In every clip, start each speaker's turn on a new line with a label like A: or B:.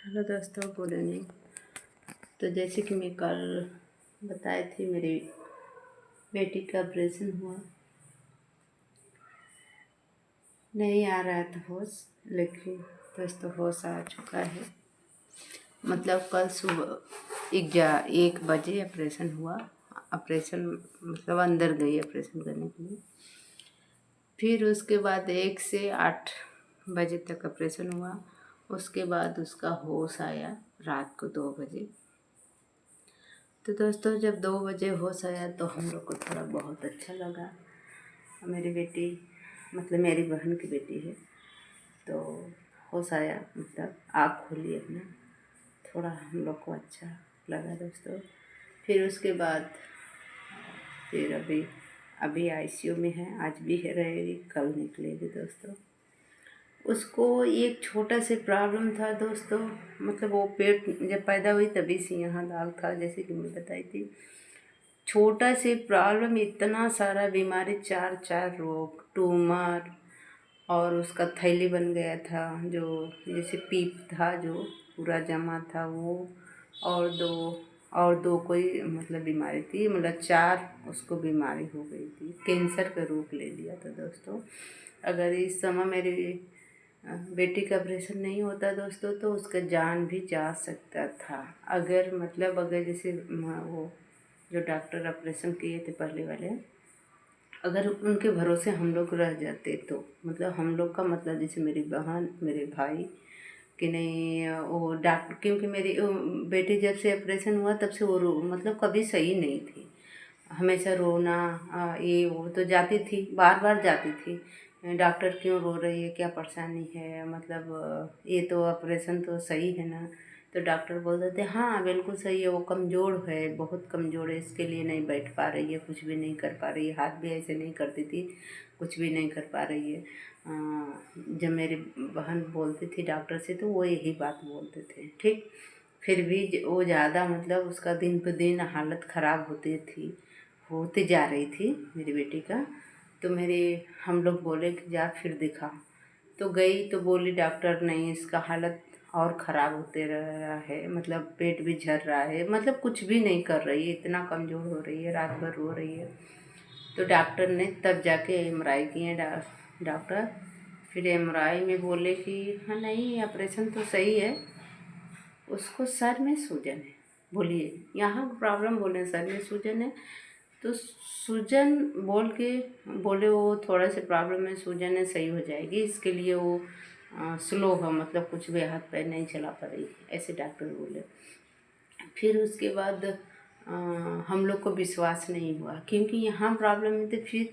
A: Hello दोस्तों, good evening. तो जैसे कि मैं कल बताई थी, मेरी बेटी का ऑपरेशन हुआ। नहीं आ रहा था होश, लेकिन दोस्तों होश आ चुका है। मतलब कल सुबह 1 बजे ऑपरेशन हुआ। ऑपरेशन मतलब अंदर गई ऑपरेशन करने के लिए। फिर उसके बाद 1 से 8 बजे तक ऑपरेशन हुआ। उसके बाद उसका होश आया रात को 2 बजे। तो दोस्तों, जब 2 बजे होश आया तो हम लोग को थोड़ा बहुत अच्छा लगा। मेरी बेटी मतलब मेरी बहन की बेटी है, तो होश आया, मतलब आँख खोली अपना, थोड़ा हम लोग को अच्छा लगा दोस्तों। फिर उसके बाद फिर अभी आईसीयू में है। आज भी है, रहेगी, कल निकलेगी दोस्तों। उसको एक छोटा से प्रॉब्लम था दोस्तों। मतलब वो पेट जब पैदा हुई तभी से यहाँ दाग था, जैसे कि मैं बताई थी। छोटा से प्रॉब्लम इतना सारा बीमारी, चार चार रोग, ट्यूमर, और उसका थैली बन गया था, जो जैसे पीप था जो पूरा जमा था वो, और दो कोई मतलब बीमारी थी, मतलब 4 उसको बीमारी हो गई थी। कैंसर का रूप ले लिया था दोस्तों। अगर इस समय मेरी बेटी का ऑपरेशन नहीं होता दोस्तों, तो उसका जान भी जा सकता था। अगर जैसे वो जो डॉक्टर ऑपरेशन किए थे पहले वाले, अगर उनके भरोसे हम लोग रह जाते तो, मतलब हम लोग का मतलब जैसे मेरी बहन, मेरे भाई, कि नहीं वो डॉक्टर, क्योंकि मेरी बेटी जब से ऑपरेशन हुआ तब से वो मतलब कभी सही नहीं थी। हमेशा रोना, ये वो, तो जाती थी, बार बार जाती थी। डॉक्टर क्यों रो रही है, क्या परेशानी है, मतलब ये तो ऑपरेशन तो सही है ना। तो डॉक्टर बोल देते हाँ बिल्कुल सही है, वो कमज़ोर है, बहुत कमज़ोर है, इसके लिए नहीं बैठ पा रही है, कुछ भी नहीं कर पा रही है, हाथ भी ऐसे नहीं करती थी, कुछ भी नहीं कर पा रही है। जब मेरी बहन बोलती थी डॉक्टर से तो वो यही बात बोलते थे, ठीक। फिर भी वो ज़्यादा मतलब उसका दिन पे दिन हालत ख़राब होती जा रही थी मेरी बेटी का। तो हम लोग बोले कि जा फिर दिखा। तो गई तो बोली डॉक्टर नहीं, इसका हालत और ख़राब होते रहा है, मतलब पेट भी झड़ रहा है, मतलब कुछ भी नहीं कर रही है, इतना कमज़ोर हो रही है, रात भर रो रही है। तो डॉक्टर ने तब जाके एमआरआई किए डॉक्टर। फिर एमआरआई में बोले कि हाँ नहीं, ऑपरेशन तो सही है, उसको सर में सूजन है। बोलिए यहाँ प्रॉब्लम, बोले सर में सूजन है। तो सूजन बोले वो थोड़ा सा प्रॉब्लम है, सूजन है, सही हो जाएगी, इसके लिए वो स्लो है, मतलब कुछ भी हाथ पैर नहीं चला पा रही, ऐसे डॉक्टर बोले। फिर उसके बाद हम लोग को विश्वास नहीं हुआ, क्योंकि यहाँ प्रॉब्लम है। तो फिर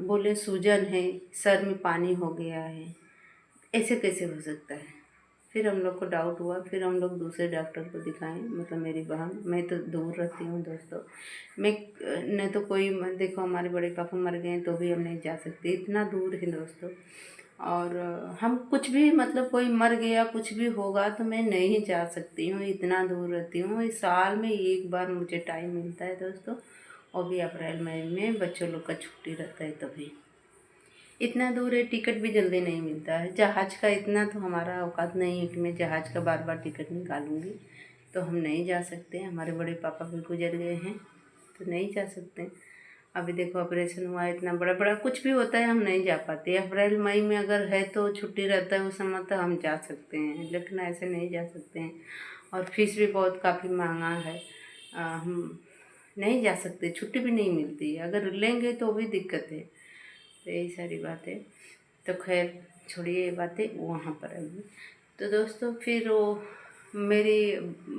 A: बोले सूजन है, सर में पानी हो गया है, ऐसे कैसे हो सकता है। फिर हम लोग को डाउट हुआ, फिर हम लोग दूसरे डॉक्टर को दिखाएं, मतलब मेरी बहन, मैं तो दूर रहती हूँ दोस्तों। मैं न तो कोई, देखो हमारे बड़े पापा मर गए तो भी हम नहीं जा सकते, इतना दूर है दोस्तों। और हम कुछ भी, मतलब कोई मर गया कुछ भी होगा तो मैं नहीं जा सकती हूँ, इतना दूर रहती हूँ। इस साल में एक बार मुझे टाइम मिलता है दोस्तों, और भी अप्रैल मई में बच्चों लोग का छुट्टी रहता है तभी। इतना दूर है, टिकट भी जल्दी नहीं मिलता है जहाज़ का, इतना तो हमारा औकात नहीं है कि मैं जहाज़ का बार बार टिकट निकालूंगी। तो हम नहीं जा सकते, हमारे बड़े पापा भी गुजर गए हैं, तो नहीं जा सकते। अभी देखो ऑपरेशन हुआ है, इतना बड़ा बड़ा कुछ भी होता है, हम नहीं जा पाते। अप्रैल मई में अगर है तो छुट्टी रहता है उस समय, तो हम जा सकते हैं, लेकिन ऐसे नहीं जा सकते हैं। और फीस भी बहुत काफ़ी महंगा है। हम नहीं जा सकते, छुट्टी भी नहीं मिलती है, अगर लेंगे तो भी दिक्कत है। तो यही सारी बातें, तो खैर छोड़िए ये बातें, वहाँ पर आइए। तो दोस्तों, फिर वो मेरी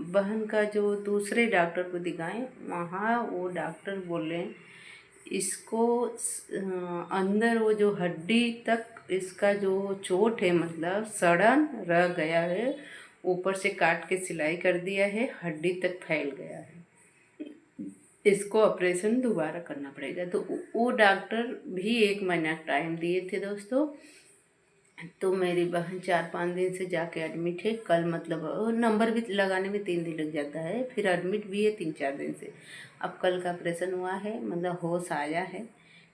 A: बहन का जो दूसरे डॉक्टर को दिखाएं, वहाँ वो डॉक्टर बोले इसको अंदर वो जो हड्डी तक इसका जो चोट है, मतलब सड़न रह गया है, ऊपर से काट के सिलाई कर दिया है, हड्डी तक फैल गया है, इसको ऑपरेशन दोबारा करना पड़ेगा। तो वो डॉक्टर भी 1 महीना टाइम दिए थे दोस्तों। तो मेरी बहन 4-5 दिन से जाके एडमिट है। कल मतलब नंबर भी लगाने में 3 दिन लग जाता है, फिर एडमिट भी है 3-4 दिन से। अब कल का ऑपरेशन हुआ है, मतलब होश आया है,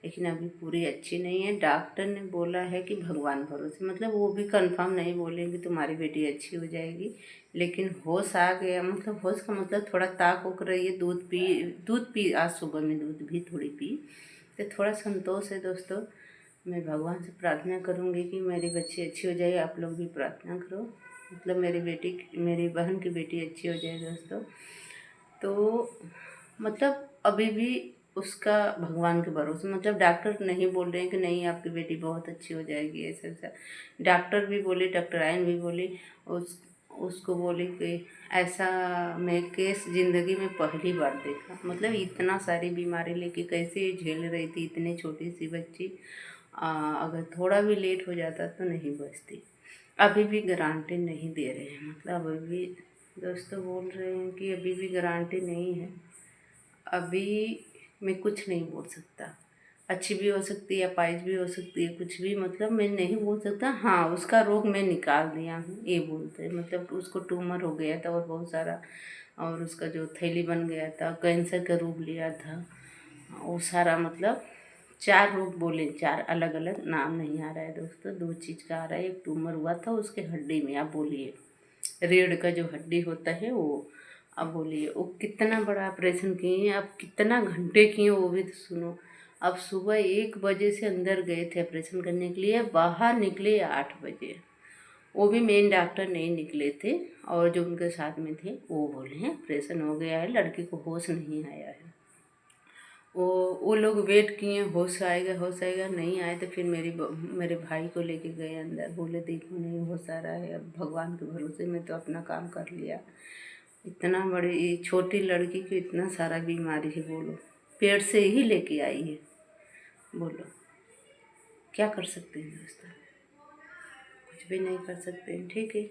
A: लेकिन अभी पूरी अच्छी नहीं है। डॉक्टर ने बोला है कि भगवान भरोसे, मतलब वो भी कंफर्म नहीं बोलेंगे तुम्हारी बेटी अच्छी हो जाएगी, लेकिन होश आ गया। मतलब होश का मतलब थोड़ा ताक उक रही है, दूध पी आज सुबह में दूध भी थोड़ी पी, तो थोड़ा संतोष है दोस्तों। मैं भगवान से प्रार्थना करूँगी कि मेरी बच्ची अच्छी हो जाए। आप लोग भी प्रार्थना करो, मतलब मेरी बहन की बेटी अच्छी हो जाए दोस्तों। तो मतलब अभी भी उसका भगवान के भरोसे, मतलब डॉक्टर नहीं बोल रहे हैं कि नहीं आपकी बेटी बहुत अच्छी हो जाएगी ऐसा ऐसा। डॉक्टर भी बोले, डॉक्टर आयन भी बोली, उसको बोली कि ऐसा मैं केस ज़िंदगी में पहली बार देखा। मतलब इतना सारी बीमारी लेके कैसे झेल रही थी इतनी छोटी सी बच्ची। अगर थोड़ा भी लेट हो जाता तो नहीं बचती। अभी भी गारंटी नहीं दे रहे हैं, मतलब अभी भी दोस्तों बोल रहे हैं कि अभी भी गारंटी नहीं है। अभी मैं कुछ नहीं बोल सकता, अच्छी भी हो सकती है, अपाहिज भी हो सकती है, कुछ भी, मतलब मैं नहीं बोल सकता। हाँ, उसका रोग मैं निकाल दिया हूँ ये बोलते हैं, मतलब उसको ट्यूमर हो गया था और बहुत सारा, और उसका जो थैली बन गया था, कैंसर का रूप लिया था, वो सारा, मतलब 4 रोग बोले, 4 अलग अलग, नाम नहीं आ रहा है दोस्तों, 2 चीज़ का आ रहा है। एक ट्यूमर हुआ था उसके हड्डी में, आप बोलिए रीढ़ का जो हड्डी होता है वो। अब बोलिए वो कितना बड़ा ऑपरेशन किए हैं, अब कितना घंटे किए वो भी तो सुनो। अब सुबह 1 बजे से अंदर गए थे ऑपरेशन करने के लिए, बाहर निकले 8 बजे। वो भी मेन डॉक्टर नहीं निकले थे, और जो उनके साथ में थे वो बोले हैं ऑपरेशन हो गया है, लड़की को होश नहीं आया है। वो लोग वेट किए होश आएगा, नहीं आए तो फिर मेरे भाई को लेके गए अंदर, बोले देखो नहीं होश आ रहा है, अब भगवान के भरोसे में तो अपना काम कर लिया। इतना बड़ी छोटी लड़की को इतना सारा बीमारी है, बोलो पेट से ही लेके आई है, बोलो क्या कर सकते हैं दोस्तों, कुछ भी नहीं कर सकते हैं। ठीक है,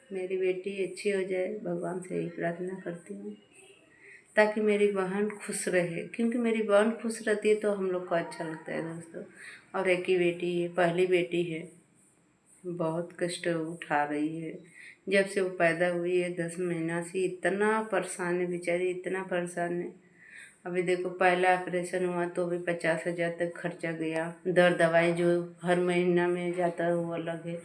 A: मेरी बेटी अच्छी हो जाए, भगवान से यही प्रार्थना करती हूँ ताकि मेरी बहन खुश रहे, क्योंकि मेरी बहन खुश रहती है तो हम लोग को अच्छा लगता है दोस्तों। और एक ही बेटी है, पहली बेटी है, बहुत कष्ट उठा रही है। जब से वो पैदा हुई है 10 महीना से इतना परेशान है बेचारी, इतना परेशान है। अभी देखो पहला ऑपरेशन हुआ तो भी 50,000 तक खर्चा गया। दवाई जो हर महीना में जाता है वो अलग है,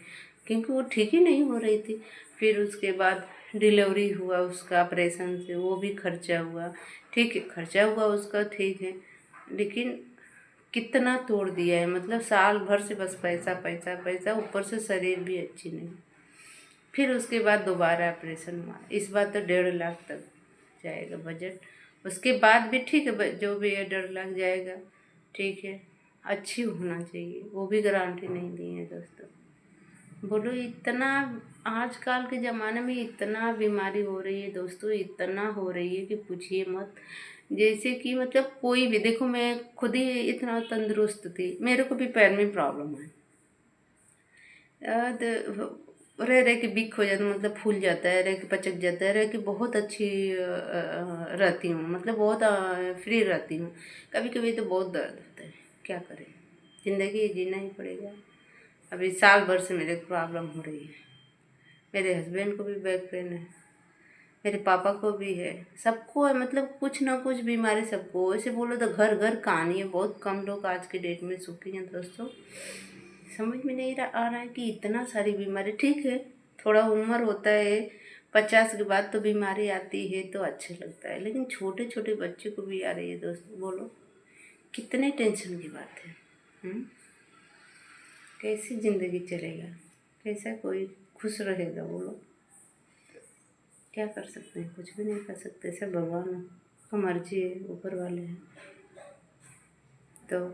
A: क्योंकि वो ठीक ही नहीं हो रही थी। फिर उसके बाद डिलीवरी हुआ उसका ऑपरेशन से, वो भी खर्चा हुआ। ठीक है, खर्चा हुआ उसका, ठीक है, लेकिन कितना तोड़ दिया है, मतलब साल भर से बस पैसा पैसा पैसा, ऊपर से शरीर भी अच्छी नहीं। फिर उसके बाद दोबारा ऑपरेशन हुआ, इस बार तो 1.5 लाख तक जाएगा बजट। उसके बाद भी ठीक है, जो भी है 1.5 लाख जाएगा, ठीक है, अच्छी होना चाहिए, वो भी गारंटी नहीं दी है दोस्तों। बोलो इतना आजकल के ज़माने में इतना बीमारी हो रही है दोस्तों, इतना हो रही है कि पूछिए मत। जैसे कि मतलब कोई भी देखो, मैं खुद ही इतना तंदुरुस्त थी, मेरे को भी पैर में प्रॉब्लम है। रह रह के बिक हो जाता, मतलब फूल जाता है, रह के पचक जाता है, रह के बहुत अच्छी रहती हूँ, मतलब बहुत फ्री रहती हूँ। कभी कभी तो बहुत दर्द होता है, क्या करें, ज़िंदगी जीना ही पड़ेगा। अभी साल भर से मेरे को प्रॉब्लम हो रही है, मेरे हस्बैंड को भी बैक पेन है, मेरे पापा को भी है, सबको है, मतलब कुछ ना कुछ बीमारी सबको। वैसे बोलो तो घर घर कहानी है, बहुत कम लोग आज के डेट में सुखी हैं दोस्तों। समझ में नहीं आ रहा है कि इतना सारी बीमारी। ठीक है, थोड़ा उम्र होता है 50 के बाद तो बीमारी आती है तो अच्छा लगता है, लेकिन छोटे छोटे बच्चे को भी आ रही है दोस्तों, बोलो कितने टेंशन की बात है। कैसी ज़िंदगी चलेगा, कैसा कोई खुश रहेगा, बोलो क्या कर सकते हैं, कुछ भी नहीं कर सकते, सब भगवान का मर्जी है, ऊपर वाले हैं। तो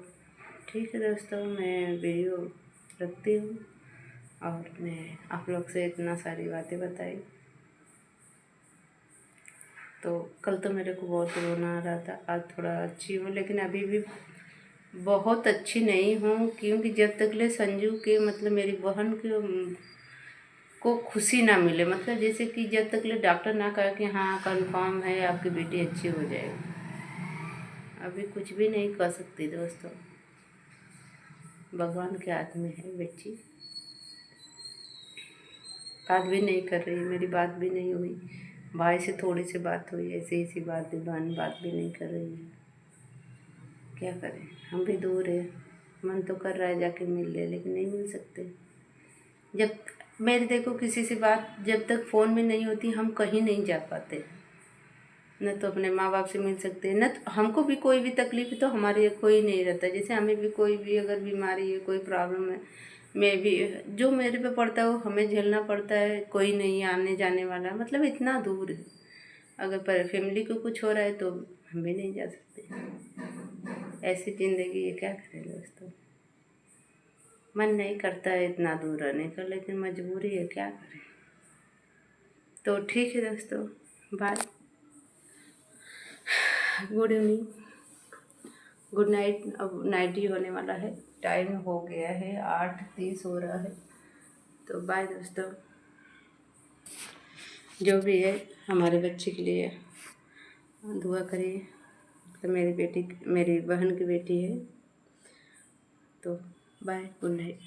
A: ठीक है दोस्तों, मैं वीडियो रखती हूँ, और मैं आप लोग से इतना सारी बातें बताई। तो कल तो मेरे को बहुत रोना आ रहा था, आज थोड़ा अच्छी हूँ, लेकिन अभी भी बहुत अच्छी नहीं हूँ, क्योंकि जब तक ले संजू के, मतलब मेरी बहन के को खुशी ना मिले, मतलब जैसे कि जब तक ले डॉक्टर ना कहे कि हाँ कंफर्म है आपकी बेटी अच्छी हो जाएगी, अभी कुछ भी नहीं कर सकती दोस्तों। भगवान के हाथ में है बच्ची। बात भी नहीं कर रही, मेरी बात भी नहीं हुई, भाई से थोड़ी सी बात हुई, ऐसे ही सी बात हुई, बहन बात भी नहीं कर रही है। क्या करें, हम भी दूर है। मन तो कर रहा है जाके मिल ले, लेकिन नहीं मिल सकते। जब मेरे देखो किसी से बात जब तक फ़ोन में नहीं होती, हम कहीं नहीं जा पाते। न तो अपने माँ बाप से मिल सकते हैं, न तो हमको भी कोई भी तकलीफ है तो हमारे कोई नहीं रहता। जैसे हमें भी कोई भी अगर बीमारी है, कोई प्रॉब्लम है, मैं भी जो मेरे पे पड़ता है वो हमें झेलना पड़ता है। कोई नहीं आने जाने वाला, मतलब इतना दूर है। अगर पर फैमिली को कुछ हो रहा है तो हम भी नहीं जा सकते। ऐसी ज़िंदगी है, क्या करें दोस्तों। मन नहीं करता है इतना दूर रहने का, लेकिन मजबूरी है, क्या करें। तो ठीक है दोस्तों, bye, good evening, good night. अब नाइट ही होने वाला है, टाइम हो गया है 8:30 हो रहा है। तो बाय दोस्तों। जो भी है हमारे बच्चे के लिए दुआ करिए। तो मेरी बहन की बेटी है। तो बाय, गुड नाइट।